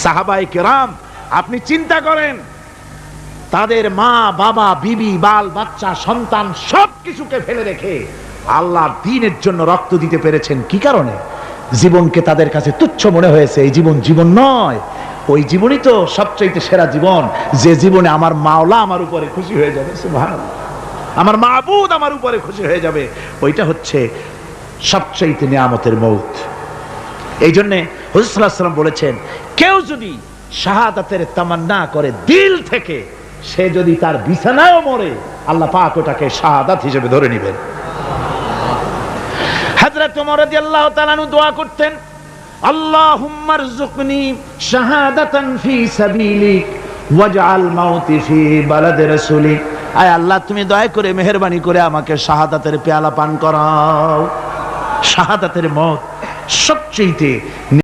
সাহাবায়ে কেরাম, আপনি চিন্তা করেন, তাদের মা বাবা বিবি বাল বাচ্চা সন্তান সবকিছুকে ফেলে রেখে আল্লাহর দ্বীনের জন্য রক্ত দিতে পেরেছেন। কি কারণে? জীবনকে তাদের কাছে তুচ্ছ মনে হয়েছে। এই জীবন জীবন নয়, ওই জীবনই তো সবচেয়ে সেরা জীবন, যে জীবনে আমার মাওলা আমার উপরে খুশি হয়ে যাবে, সুবহানাল্লাহ, আমার মাবুদ আমার উপরে খুশি হয়ে যাবে। ওইটা হচ্ছে সবচেয়ে নিয়ামতের মৌত। এই জন্যে হুজুর সাল্লাল্লাহু আলাইহি ওয়াসাল্লাম বলেছেন, কেউ যদি শাহাদাতের তামান্না করে দিল থেকে, সে যদি তার বিছানায়ও মরে, আল্লাহ পাক ওটাকে শাহাদাত হিসেবে ধরে নেবেন। হযরত ওমর রাদিয়াল্লাহু তাআলা আনহু দোয়া করতেন, আল্লাহুম্মা রযুকনি শাহাদাতান ফি সাবিলিক ওয়াজআল মাউতি ফি বালাদি রাসূলিক। আয় আল্লাহ, তুমি দয়া করে মেহেরবানি করে আমাকে শাহাদাতের পেয়ালা পান করাও। শাহাদাতের মত সবচেয়ে